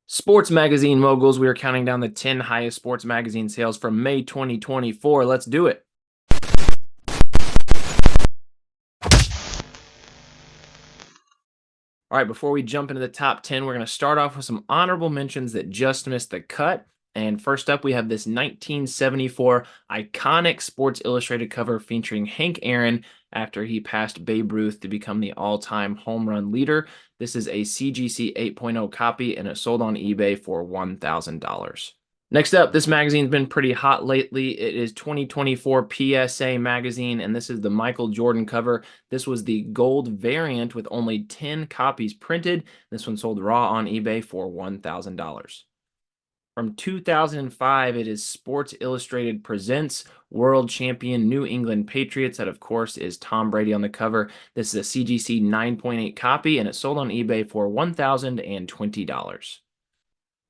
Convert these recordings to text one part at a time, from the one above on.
Sports magazine moguls, we are counting down the 10 highest sports magazine sales from May 2024. Let's do it. All right, before we jump into the top 10, we're going to start off with some honorable mentions that just missed the cut. And first up, we have this 1974 iconic Sports Illustrated cover featuring Hank Aaron after he passed Babe Ruth to become the all-time home run leader. This is a CGC 8.0 copy, and it sold on eBay for $1,000. Next up, this magazine's been pretty hot lately. It is 2024 PSA magazine, and this is the Michael Jordan cover. This was the gold variant with only 10 copies printed. This one sold raw on eBay for $1,000. From 2005, it is Sports Illustrated Presents World Champion New England Patriots. That, of course, is Tom Brady on the cover. This is a CGC 9.8 copy, and it sold on eBay for $1,020.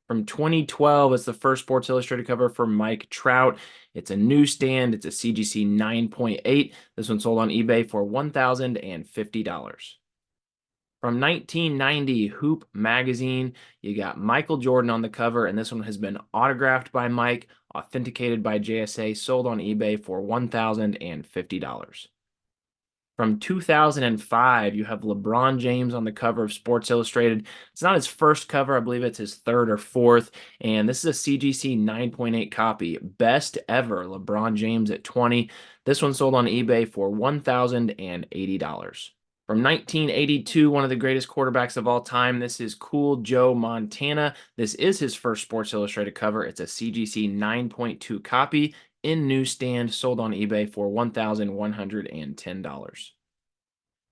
From 2012, it's the first Sports Illustrated cover for Mike Trout. It's a newsstand. It's a CGC 9.8. This one sold on eBay for $1,050. From 1990, Hoop magazine, you got Michael Jordan on the cover, and this one has been autographed by Mike, authenticated by JSA, sold on eBay for $1,050. From 2005, you have LeBron James on the cover of Sports Illustrated. It's not his first cover. I believe it's his third or fourth. And this is a CGC 9.8 copy. Best ever, LeBron James at 20. This one sold on eBay for $1,080. From 1982, one of the greatest quarterbacks of all time. This is Cool Joe Montana. This is his first Sports Illustrated cover. It's a CGC 9.2 copy in newsstand, sold on eBay for $1,110.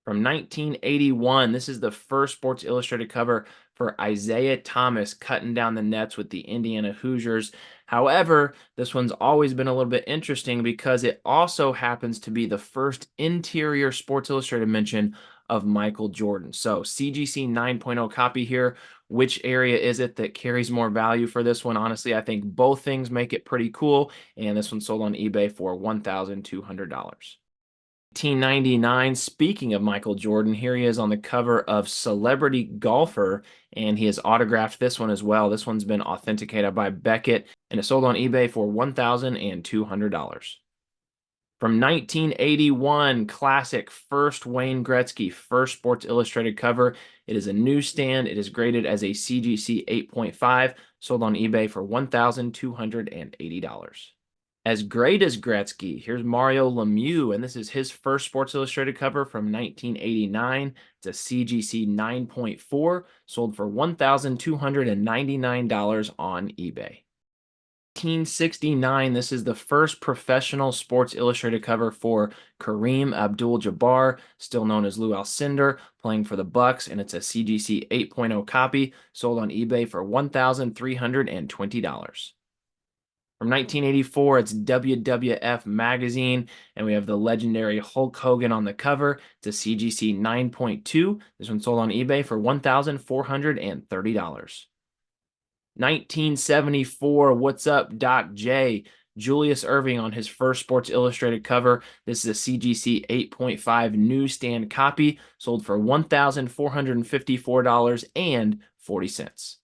From 1981, this is the first Sports Illustrated cover for Isaiah Thomas cutting down the nets with the Indiana Hoosiers. However, this one's always been a little bit interesting because it also happens to be the first interior Sports Illustrated mention of Michael Jordan. So CGC 9.0 copy here. Which area is it that carries more value for this one? Honestly, I think both things make it pretty cool, and this one sold on eBay for $1,200. 1999, speaking of Michael Jordan, here he is on the cover of Celebrity Golfer, and he has autographed this one as well. This one's been authenticated by Beckett, and it sold on eBay for $1,200. From 1981, classic first Wayne Gretzky, first Sports Illustrated cover. It is a newsstand. It is graded as a CGC 8.5, sold on eBay for $1,280. As great as Gretzky, here's Mario Lemieux, and this is his first Sports Illustrated cover from 1989. It's a CGC 9.4, sold for $1,299 on eBay. 1969, this is the first professional Sports Illustrated cover for Kareem Abdul-Jabbar, still known as Lou Alcindor, playing for the Bucks, and it's a CGC 8.0 copy, sold on eBay for $1,320. From 1984, it's WWF Magazine, and we have the legendary Hulk Hogan on the cover. It's a CGC 9.2. This one sold on eBay for $1,430. 1974, What's Up, Doc J? Julius Erving on his first Sports Illustrated cover. This is a CGC 8.5 newsstand copy, sold for $1,454.40.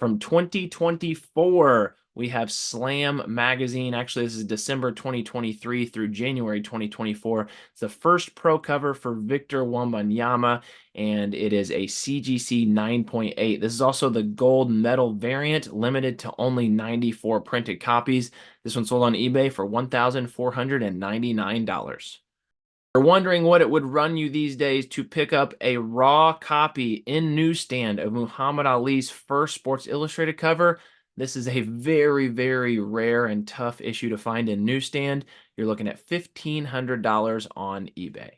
From 2024, we have Slam Magazine. Actually, this is December 2023 through January 2024. It's the first pro cover for Victor Wembanyama, and it is a CGC 9.8. This is also the gold medal variant, limited to only 94 printed copies. This one sold on eBay for $1,499. You're wondering what it would run you these days to pick up a raw copy in newsstand of Muhammad Ali's first Sports Illustrated cover. This is a very, very rare and tough issue to find in newsstand. You're looking at $1,500 on eBay.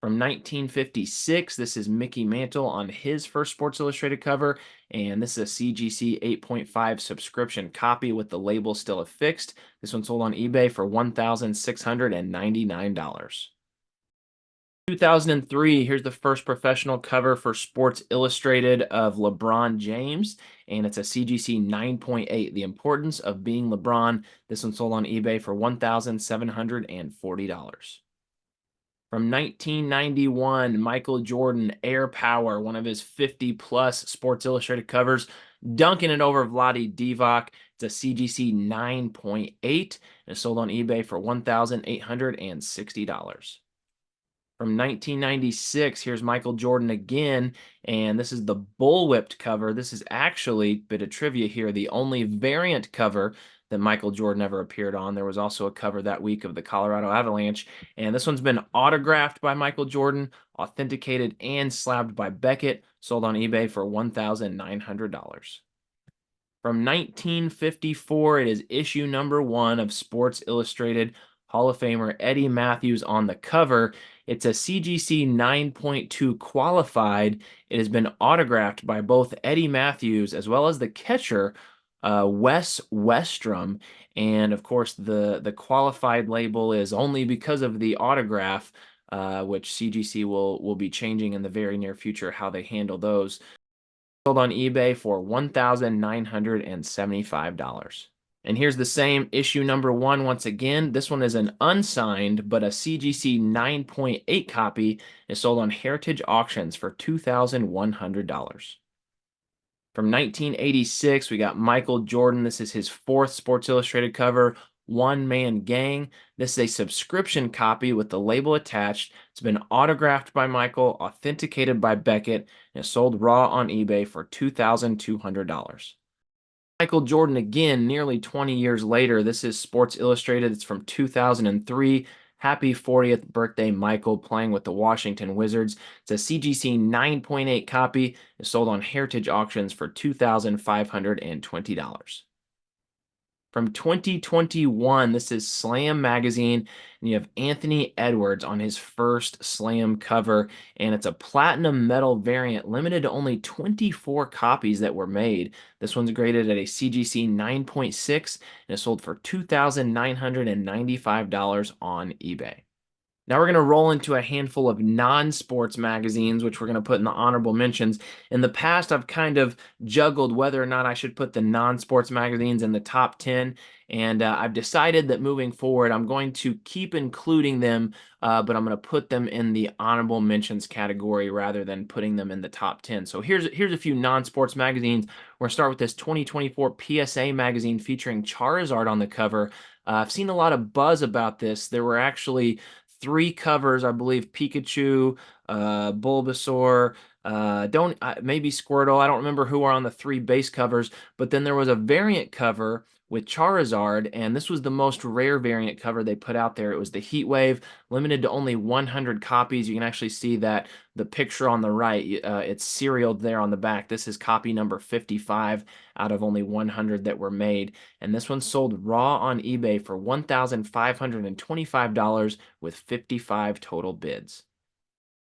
From 1956, this is Mickey Mantle on his first Sports Illustrated cover, and this is a CGC 8.5 subscription copy with the label still affixed. This one sold on eBay for $1,699. 2003, here's the first professional cover for Sports Illustrated of LeBron James, and it's a CGC 9.8, The Importance of Being LeBron. This one sold on eBay for $1,740. From 1991, Michael Jordan, Air Power, one of his 50 plus Sports Illustrated covers, dunking it over Vlade Divac. It's a CGC 9.8 and it's sold on eBay for $1,860. From 1996, here's Michael Jordan again, and this is the bullwhipped cover. This is actually, bit of trivia here, the only variant cover that Michael Jordan ever appeared on. There was also a cover that week of the Colorado Avalanche, and this one's been autographed by Michael Jordan, authenticated and slabbed by Beckett, sold on eBay for $1,900. From 1954, it is issue number 1 of Sports Illustrated. Hall of Famer Eddie Matthews on the cover. It's a CGC 9.2 qualified. It has been autographed by both Eddie Matthews as well as the catcher, Wes Westrum. And of course, the qualified label is only because of the autograph, which CGC will be changing in the very near future how they handle those. Sold on eBay for $1,975. And here's the same issue number 1 once again. This one is an unsigned, but a CGC 9.8 copy is sold on Heritage Auctions for $2,100. From 1986, we got Michael Jordan. This is his 4th Sports Illustrated cover, One Man Gang. This is a subscription copy with the label attached. It's been autographed by Michael, authenticated by Beckett, and is sold raw on eBay for $2,200. Michael Jordan again, nearly 20 years later. This is Sports Illustrated. It's from 2003. Happy 40th birthday, Michael, playing with the Washington Wizards. It's a CGC 9.8 copy. It's sold on Heritage Auctions for $2,520. From 2021, this is Slam Magazine, and you have Anthony Edwards on his first Slam cover, and it's a platinum metal variant, limited to only 24 copies that were made. This one's graded at a CGC 9.6 and is sold for $2,995 on eBay. Now we're going to roll into a handful of non-sports magazines, which we're going to put in the honorable mentions. In the past, I've kind of juggled whether or not I should put the non-sports magazines in the top 10, and I've decided that moving forward, I'm going to keep including them, but I'm going to put them in the honorable mentions category rather than putting them in the top 10. So here's a few non-sports magazines. We're going to start with this 2024 PSA magazine featuring Charizard on the cover. I've seen a lot of buzz about this. There were actually 3 covers, I believe: Pikachu, Bulbasaur, maybe Squirtle. I don't remember who are on the 3 base covers, but then there was a variant cover with Charizard, and this was the most rare variant cover they put out there. It was the Heat Wave, limited to only 100 copies. You can actually see that the picture on the right, it's serialed there on the back. This is copy number 55 out of only 100 that were made, and this one sold raw on eBay for $1,525 with 55 total bids.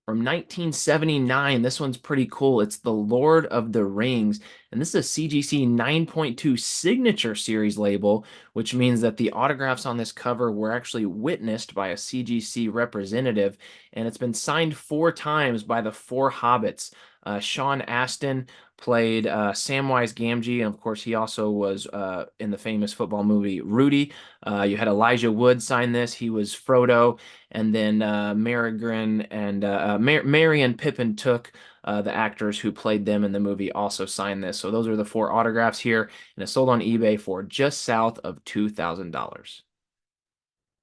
From 1979, this one's pretty cool. It's The Lord of the Rings, and this is a CGC 9.2 signature series label, which means that the autographs on this cover were actually witnessed by a CGC representative, and it's been signed 4 times by the 4 hobbits. Sean Astin played Samwise Gamgee, and of course he also was in the famous football movie Rudy. You had Elijah Wood sign this. He was Frodo, and then Merry and Pippin Took, the actors who played them in the movie, also signed this. So those are the 4 autographs here, and it's sold on eBay for just south of $2,000.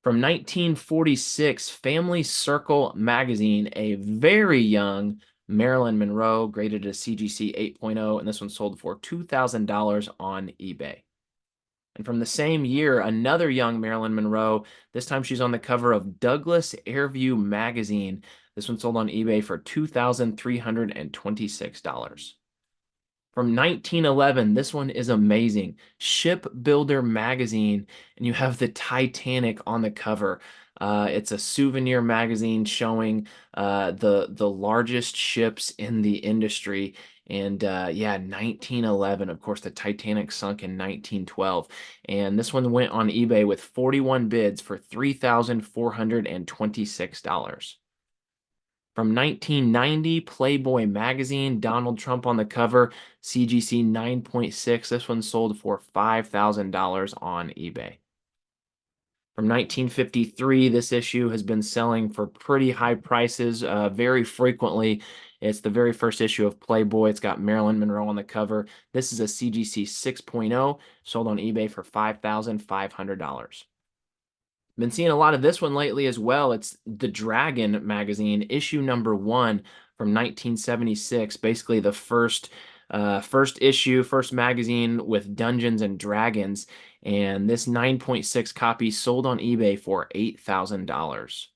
From 1946, Family Circle magazine, a very young Marilyn Monroe, graded a CGC 8.0, and this one sold for $2,000 on eBay. And from the same year, another young Marilyn Monroe. This time she's on the cover of Douglas Airview magazine. This one sold on eBay for $2,326. From 1911, this one is amazing. Shipbuilder magazine, and you have the Titanic on the cover. It's a souvenir magazine showing the largest ships in the industry. And yeah, 1911. Of course, the Titanic sunk in 1912. And this one went on eBay with 41 bids for $3,426. From 1990, Playboy magazine, Donald Trump on the cover, CGC 9.6. This one sold for $5,000 on eBay. From 1953, this issue has been selling for pretty high prices very frequently. It's the very first issue of Playboy. It's got Marilyn Monroe on the cover. This is a CGC 6.0, sold on eBay for $5,500. Been seeing a lot of this one lately as well. It's the Dragon magazine, issue number 1 from 1976. Basically, the first issue, first magazine with Dungeons and Dragons. And this 9.6 copy sold on eBay for $8,000.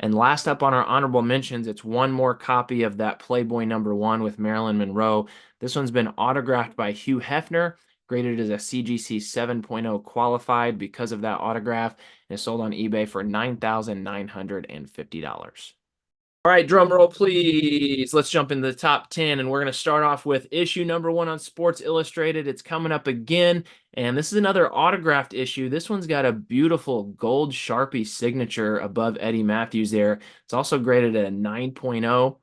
And last up on our honorable mentions, it's one more copy of that Playboy #1 with Marilyn Monroe. This one's been autographed by Hugh Hefner, graded as a CGC 7.0 qualified because of that autograph, and is sold on eBay for $9,950. All right, drum roll, please. Let's jump into the top 10, and we're going to start off with issue #1 on Sports Illustrated. It's coming up again, and this is another autographed issue. This one's got a beautiful gold Sharpie signature above Eddie Matthews there. It's also graded at a 9.0.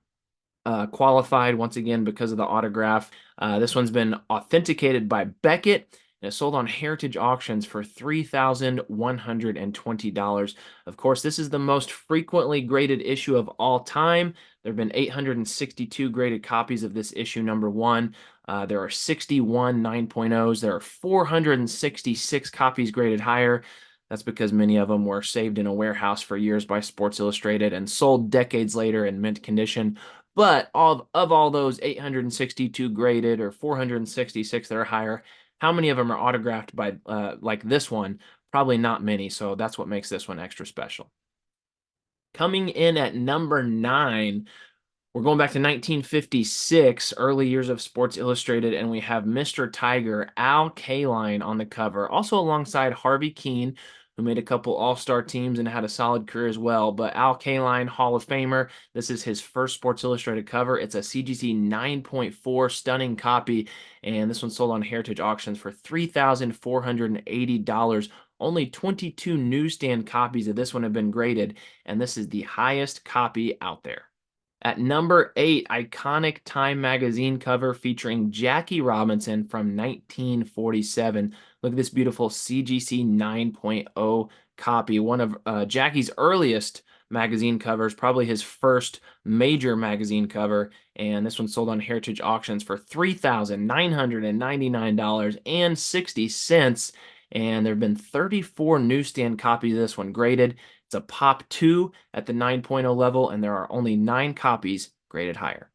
Qualified once again because of the autograph. This one's been authenticated by Beckett and is sold on Heritage Auctions for $3,120. Of course, this is the most frequently graded issue of all time. There have been 862 graded copies of this issue #1. There are 61 9.0s. There are 466 copies graded higher. That's because many of them were saved in a warehouse for years by Sports Illustrated and sold decades later in mint condition. But of all those 862 graded or 466 that are higher, how many of them are autographed by like this one? Probably not many, so that's what makes this one extra special. Coming in at #9, we're going back to 1956, early years of Sports Illustrated, and we have Mr. Tiger, Al Kaline on the cover, also alongside Harvey Keene, who made a couple All-Star teams and had a solid career as well. But Al Kaline, Hall of Famer, this is his first Sports Illustrated cover. It's a CGC 9.4 stunning copy, and this one sold on Heritage Auctions for $3,480. Only 22 newsstand copies of this one have been graded, and this is the highest copy out there. At #8, iconic Time magazine cover featuring Jackie Robinson from 1947. Look at this beautiful CGC 9.0 copy, one of Jackie's earliest magazine covers, probably his first major magazine cover, and this one sold on Heritage Auctions for $3,999.60. And there have been 34 newsstand copies of this one graded. It's a Pop 2 at the 9.0 level, and there are only 9 copies graded higher.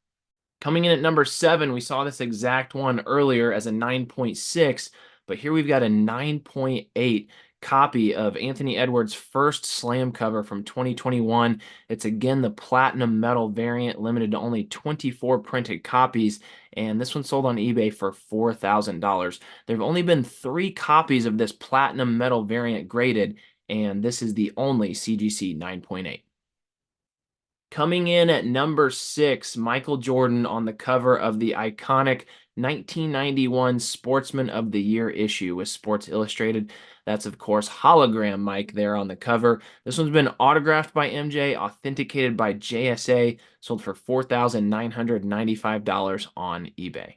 Coming in at #7, we saw this exact one earlier as a 9.6, but here we've got a 9.8 copy of Anthony Edwards' first slam cover from 2021. It's again the platinum metal variant, limited to only 24 printed copies, and this one sold on eBay for $4,000. There have only been 3 copies of this platinum metal variant graded, and this is the only CGC 9.8. Coming in at #6, Michael Jordan on the cover of the iconic 1991 Sportsman of the Year issue with Sports Illustrated. That's, of course, hologram Mike there on the cover. This one's been autographed by MJ, authenticated by JSA, sold for $4,995 on eBay.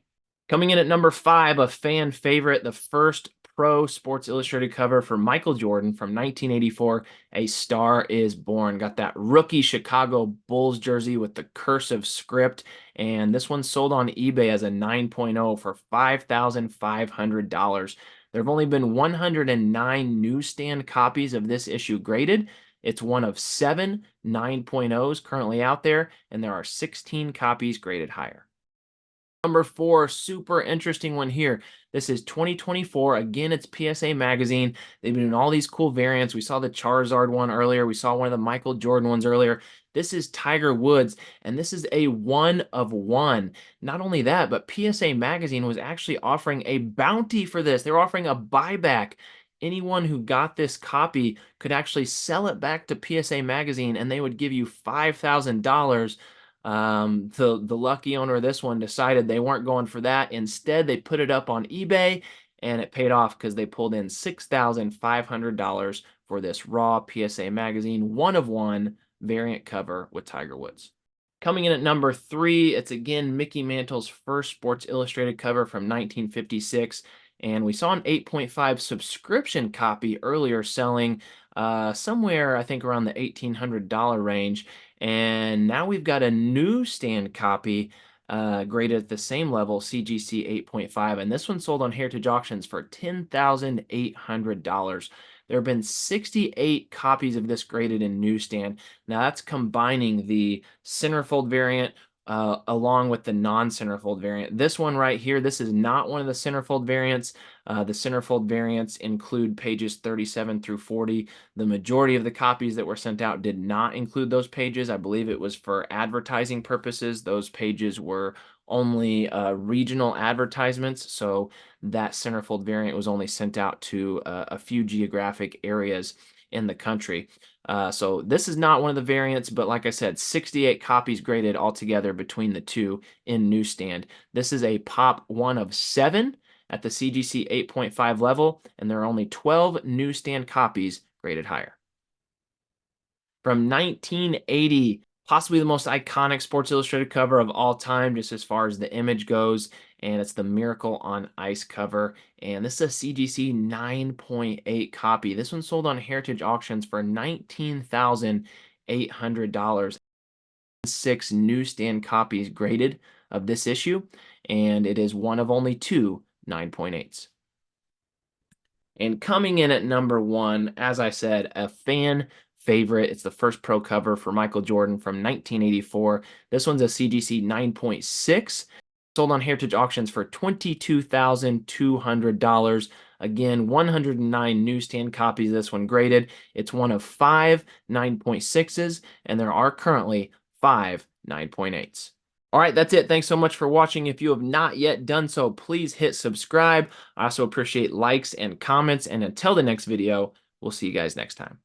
Coming in at #5, a fan favorite, the first pro Sports Illustrated cover for Michael Jordan from 1984, A Star is Born. Got that rookie Chicago Bulls jersey with the cursive script, and this one sold on eBay as a 9.0 for $5,500. There have only been 109 newsstand copies of this issue graded. It's one of 7 9.0s currently out there, and there are 16 copies graded higher. #4, super interesting one here. This is 2024. Again, it's PSA Magazine. They've been doing all these cool variants. We saw the Charizard one earlier. We saw one of the Michael Jordan ones earlier. This is Tiger Woods, and this is a 1 of 1. Not only that, but PSA Magazine was actually offering a bounty for this. They were offering a buyback. Anyone who got this copy could actually sell it back to PSA Magazine, and they would give you $5,000. The lucky owner of this one decided they weren't going for that. Instead, they put it up on eBay, and it paid off because they pulled in $6,500 for this raw PSA Magazine 1 of 1 variant cover with Tiger Woods. Coming in at #3, it's again Mickey Mantle's first Sports Illustrated cover from 1956. And we saw an 8.5 subscription copy earlier selling somewhere I think around the $1,800 range. And now we've got a newsstand copy graded at the same level, CGC 8.5, and this one sold on Heritage Auctions for $10,800. There have been 68 copies of this graded in newsstand. Now that's combining the centerfold variant along with the non-centerfold variant. This one right here, this is not one of the centerfold variants. The centerfold variants include pages 37 through 40. The majority of the copies that were sent out did not include those pages. I believe it was for advertising purposes. Those pages were only regional advertisements, so that centerfold variant was only sent out to a few geographic areas in the country. So this is not one of the variants, but like I said, 68 copies graded altogether between the two in newsstand. This is a pop 1 of 7 at the CGC 8.5 level, and there are only 12 newsstand copies graded higher. From 1980, possibly the most iconic Sports Illustrated cover of all time, just as far as the image goes, and it's the Miracle on Ice cover. And this is a CGC 9.8 copy. This one sold on Heritage Auctions for $19,800. 6 newsstand copies graded of this issue, and it is one of only 2 9.8s. And coming in at number 1, as I said, a fan favorite. It's the first pro cover for Michael Jordan from 1984. This one's a CGC 9.6. Sold on Heritage Auctions for $22,200. Again, 109 newsstand copies of this one graded. It's one of 5 9.6s, and there are currently 5 9.8s. All right, that's it. Thanks so much for watching. If you have not yet done so, please hit subscribe. I also appreciate likes and comments. And until the next video, we'll see you guys next time.